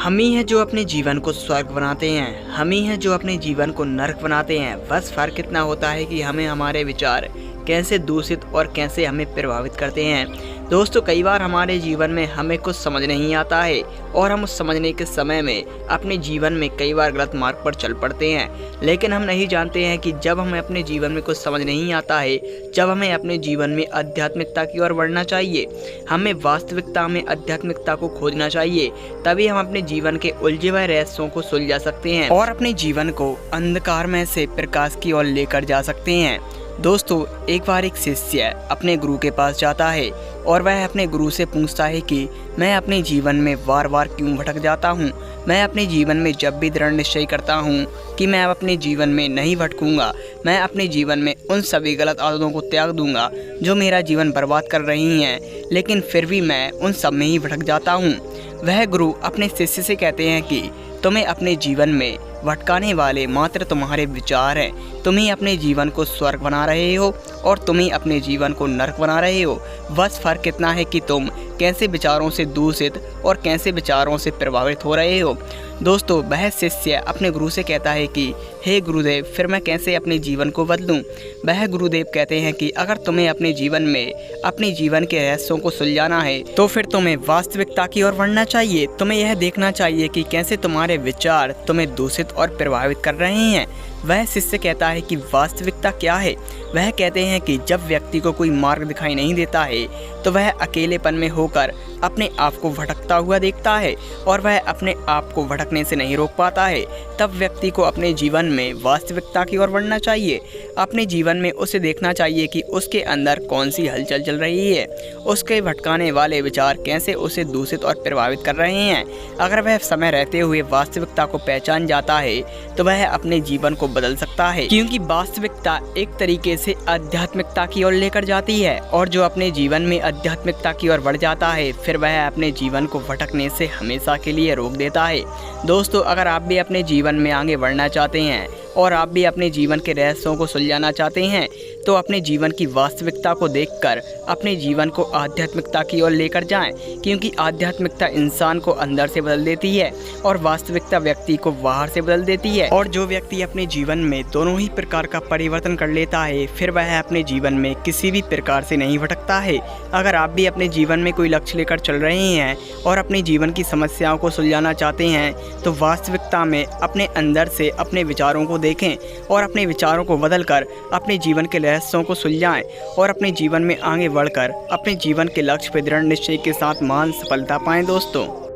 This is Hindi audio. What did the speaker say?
हम ही हैं जो अपने जीवन को स्वर्ग बनाते हैं, हम ही हैं जो अपने जीवन को नर्क बनाते हैं। बस फ़र्क इतना होता है कि हमें हमारे विचार कैसे दूषित और कैसे हमें प्रभावित करते हैं। दोस्तों, कई बार हमारे जीवन में हमें कुछ समझ नहीं आता है और हम उस समझने के समय में अपने जीवन में कई बार गलत मार्ग पर चल पड़ते हैं। लेकिन हम नहीं जानते हैं कि जब हमें अपने जीवन में कुछ समझ नहीं आता है, जब हमें अपने जीवन में आध्यात्मिकता की ओर बढ़ना चाहिए, हमें वास्तविकता में आध्यात्मिकता को खोजना चाहिए, तभी हम अपने जीवन के उलझे हुए रहस्यों को सुलझा सकते हैं और अपने जीवन को अंधकार में से प्रकाश की ओर लेकर जा सकते हैं। दोस्तों, एक बार एक शिष्य अपने गुरु के पास जाता है और वह अपने गुरु से पूछता है कि मैं अपने जीवन में बार बार क्यों भटक जाता हूँ। मैं अपने जीवन में जब भी दृढ़ निश्चय करता हूँ कि मैं अब अपने जीवन में नहीं भटकूंगा, मैं अपने जीवन में उन सभी गलत आदतों को त्याग दूंगा जो मेरा जीवन बर्बाद कर रही हैं, लेकिन फिर भी मैं उन सब में ही भटक जाता हूँ। वह गुरु अपने शिष्य से कहते हैं कि तुम्हें अपने जीवन में भटकाने वाले मात्र तुम्हारे विचार हैं। तुम ही अपने जीवन को स्वर्ग बना रहे हो और तुम ही अपने जीवन को नरक बना रहे हो। बस फ़र्क इतना है कि तुम कैसे विचारों से दूषित और कैसे विचारों से प्रभावित हो रहे हो। दोस्तों, वह शिष्य अपने गुरु से कहता है कि हे गुरुदेव, फिर मैं कैसे अपने जीवन को बदलूं? वह गुरुदेव कहते हैं कि अगर तुम्हें अपने जीवन में अपने जीवन के रहस्यों को सुलझाना है तो फिर तुम्हें वास्तविकता की ओर बढ़ना चाहिए। तुम्हें यह देखना चाहिए कि कैसे तुम्हारे विचार तुम्हें दूषित और प्रभावित कर रहे हैं। वह शिष्य कहता है कि वास्तविकता क्या है? वह कहते हैं कि जब व्यक्ति को कोई मार्ग दिखाई नहीं देता है तो वह अकेलेपन में होकर अपने आप को भटकता हुआ देखता है और वह अपने आप को भटकने से नहीं रोक पाता है। तब व्यक्ति को अपने जीवन में वास्तविकता की ओर बढ़ना चाहिए। अपने जीवन में उसे देखना चाहिए कि उसके अंदर कौन सी हलचल चल रही है, उसके भटकाने वाले विचार कैसे उसे दूषित और प्रभावित कर रहे हैं। अगर वह समय रहते हुए वास्तविकता को पहचान जाता है तो वह अपने जीवन को बदल सकता है, क्योंकि वास्तविकता एक तरीके से आध्यात्मिकता की ओर लेकर जाती है और जो अपने जीवन में आध्यात्मिकता की ओर बढ़ जाता है फिर वह अपने जीवन को भटकने से हमेशा के लिए रोक देता है। दोस्तों, अगर आप भी अपने जीवन में आगे बढ़ना चाहते हैं और आप भी अपने जीवन के रहस्यों को सुलझाना चाहते हैं तो अपने जीवन की वास्तविकता को देखकर अपने जीवन को आध्यात्मिकता की ओर लेकर जाएं, क्योंकि आध्यात्मिकता इंसान को अंदर से बदल देती है और वास्तविकता व्यक्ति को बाहर से बदल देती है। और जो व्यक्ति अपने जीवन में दोनों ही प्रकार का परिवर्तन कर लेता है फिर वह अपने जीवन में किसी भी प्रकार से नहीं भटकता है। अगर आप भी अपने जीवन में कोई लक्ष्य लेकर चल रहे हैं और अपने जीवन की समस्याओं को सुलझाना चाहते हैं तो वास्तविकता में अपने अंदर से अपने विचारों को देखें और अपने विचारों को बदलकर अपने जीवन के रहस्यों को सुलझाएं और अपने जीवन में आगे बढ़कर अपने जीवन के लक्ष्य पर दृढ़ निश्चय के साथ महान सफलता पाएं। दोस्तों।